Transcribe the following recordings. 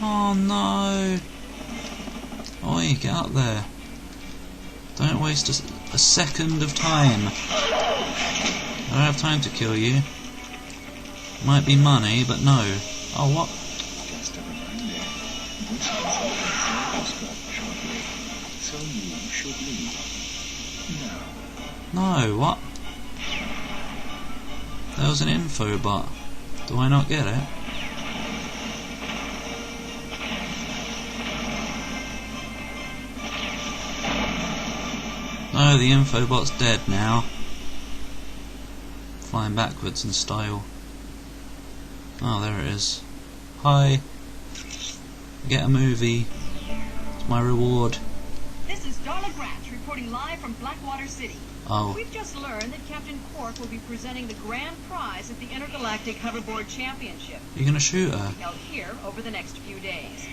Oh no! Oi, get up there. Don't waste a second of time. I don't have time to kill you. Might be money, but no. Oh, what? Just a reminder, this is shortly, so you should leave. Now. No, what? There was an info bot. Do I not get it? No, the infobot's dead now. Flying backwards in style. Oh, there it is. Hi. Get a movie. It's my reward. This is Darla Gratch reporting live from Blackwater City. Oh. We've just learned that Captain Quark will be presenting the grand prize at the Intergalactic Hoverboard Championship. You're gonna shoot her? Held here over the next few days.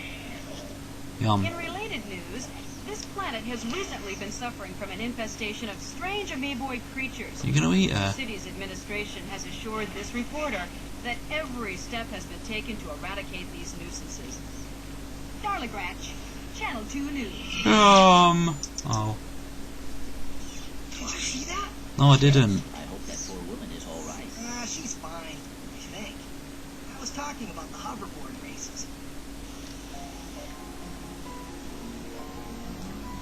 Yum. In related news, this planet has recently been suffering from an infestation of strange amoeboid creatures. You're gonna eat her? The city's administration has assured this reporter that every step has been taken to eradicate these nuisances. Darla Gratch, Channel 2 News. Oh. Did you see that? No, I didn't. I hope that poor woman is all right. She's fine, I think. I was talking about the hoverboard races.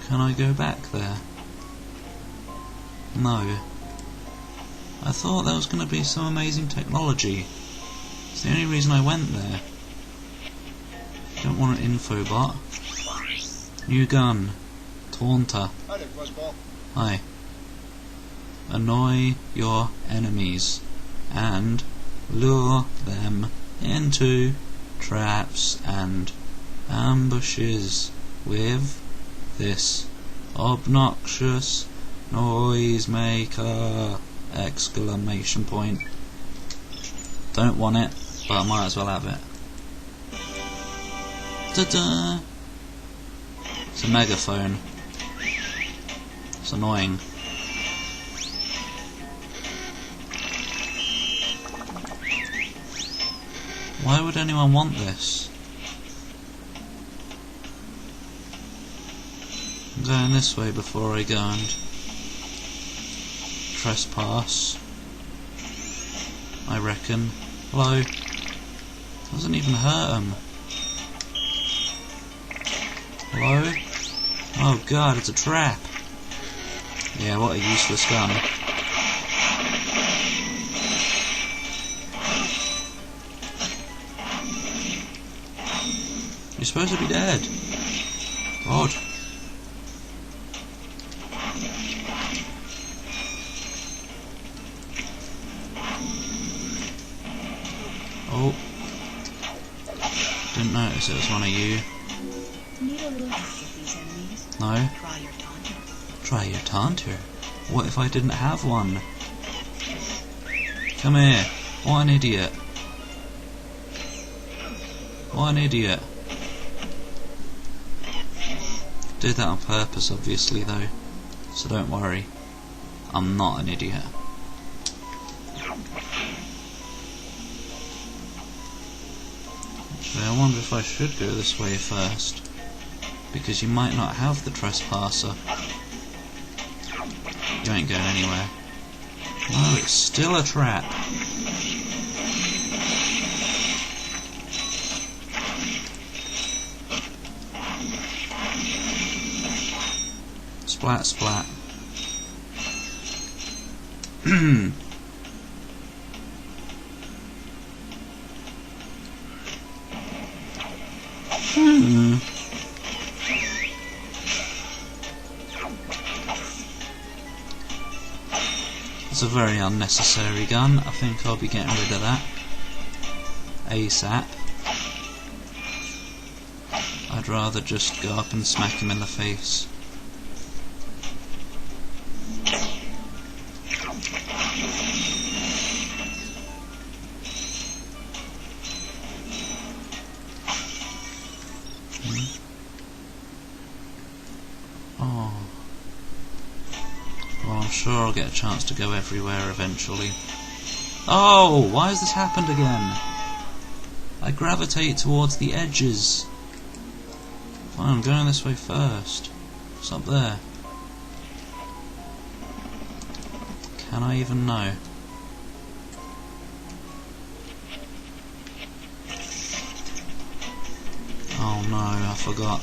Can I go back there? No. I thought there was going to be some amazing technology. It's the only reason I went there. Don't want an infobot. New gun. Taunter. Hi there, Fuzzball. Hi. Annoy your enemies and lure them into traps and ambushes with this obnoxious noisemaker! Exclamation point. Don't want it, but I might as well have it. Ta-da! It's a megaphone. It's annoying. Why would anyone want this? I'm going this way before I go and trespass, I reckon. Hello? Doesn't even hurt him. Hello? Oh god, it's a trap. Yeah, what a useless gun. You're supposed to be dead. God. Oh. Didn't notice it was one of you. Need a little help with these enemies? No. Try your taunter. Try your taunter? What if I didn't have one? Come here. What an idiot. What an idiot. Did that on purpose, obviously, though. So don't worry. I'm not an idiot. Actually, I wonder if I should go this way first. Because you might not have the trespasser. You ain't going anywhere. No, it's still a trap. Splat, splat. It's a very unnecessary gun. I think I'll be getting rid of that ASAP. I'd rather just go up and smack him in the face. Oh. Well, I'm sure I'll get a chance to go everywhere eventually. Oh, why has this happened again? I gravitate towards the edges. Fine, I'm going this way first. What's up there? Can I even know? Oh no, I forgot.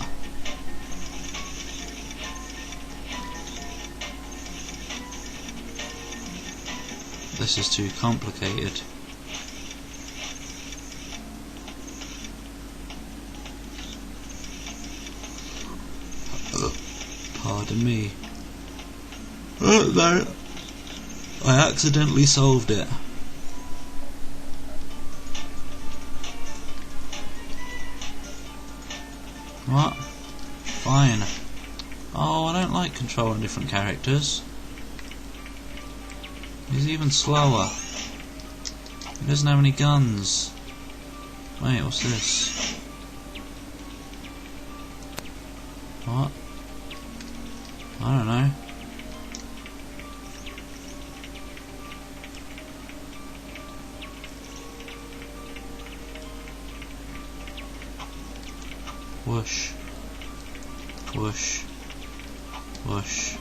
This is too complicated. Pardon me. Oh no! I accidentally solved it. What? Fine. Oh, I don't like controlling different characters. He's even slower. He doesn't have any guns. Wait, what's this? What? I don't know. Whoosh. Whoosh. Whoosh.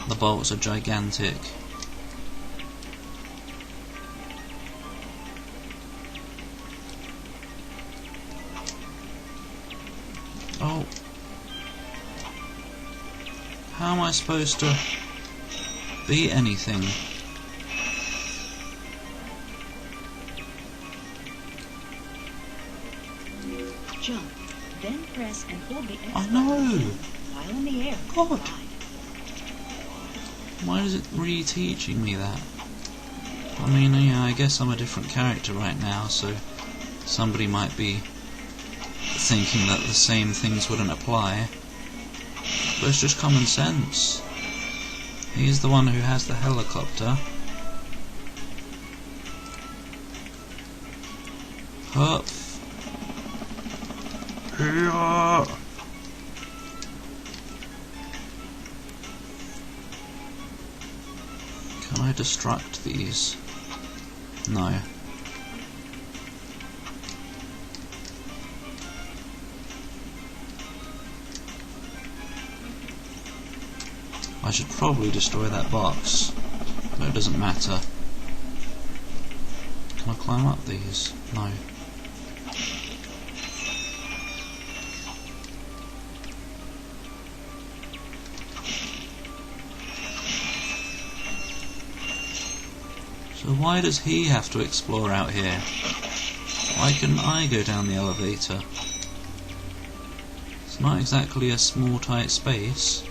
The bolts are gigantic. Oh. How am I supposed to beat anything? Jump, then press and hold the X I button know! while in the air. God. Glide. Why is it re-teaching me that? I mean, yeah, I guess I'm a different character right now, so somebody might be thinking that the same things wouldn't apply. But it's just common sense. He's the one who has the helicopter. Hup. Here. Can I destruct these? No. I should probably destroy that box, but it doesn't matter. Can I climb up these? No. So why does he have to explore out here? Why couldn't I go down the elevator? It's not exactly a small tight space.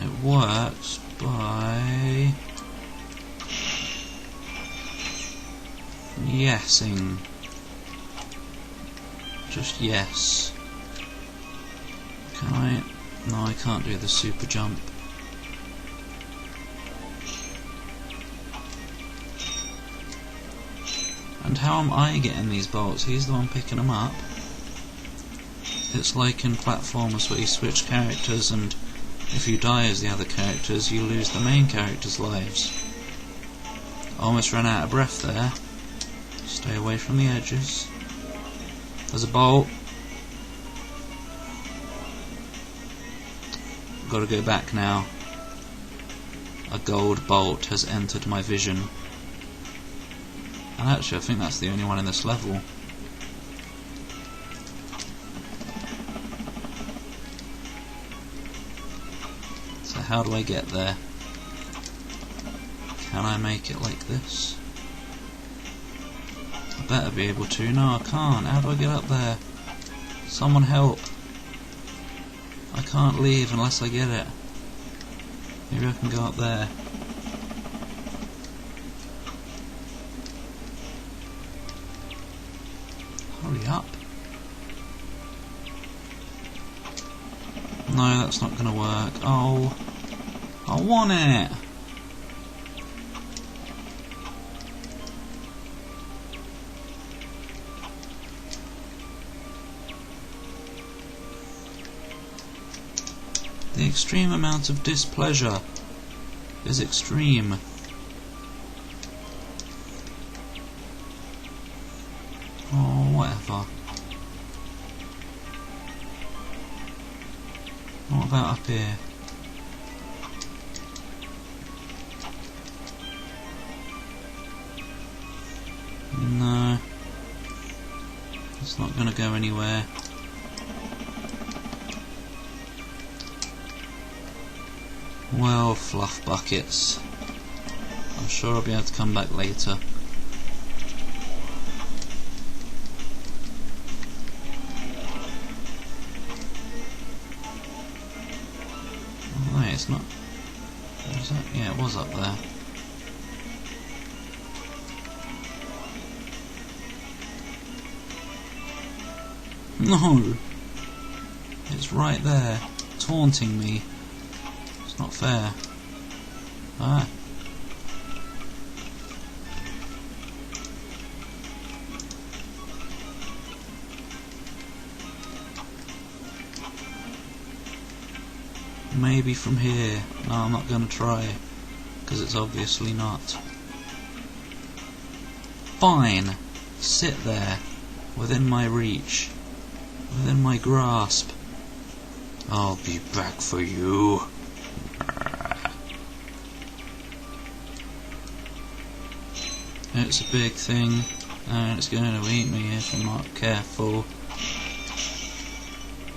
It works by yesing. Just yes. Can I? No, I can't do the super jump. And how am I getting these bolts? He's the one picking them up. It's like in platformers where you switch characters, and if you die as the other characters, you lose the main character's lives. Almost ran out of breath there. Stay away from the edges. There's a bolt. Gotta go back now. A gold bolt has entered my vision. And actually, I think that's the only one in this level. So how do I get there? Can I make it like this? I better be able to. No, I can't. How do I get up there? Someone help. I can't leave unless I get it. Maybe I can go up there. Hurry up. No, that's not gonna work. Oh, I want it. The extreme amount of displeasure is extreme. Oh, whatever. What about up here? No. It's not going to go anywhere. Well, fluff buckets. I'm sure I'll be able to come back later. Oh, wait, it's not. Was that? Yeah, it was up there. No! It's right there, taunting me. It's not fair. Ah. Maybe from here. No, I'm not going to try, because it's obviously not. Fine. Sit there, within my reach, within my grasp. I'll be back for you. It's a big thing, and it's going to eat me if I'm not careful.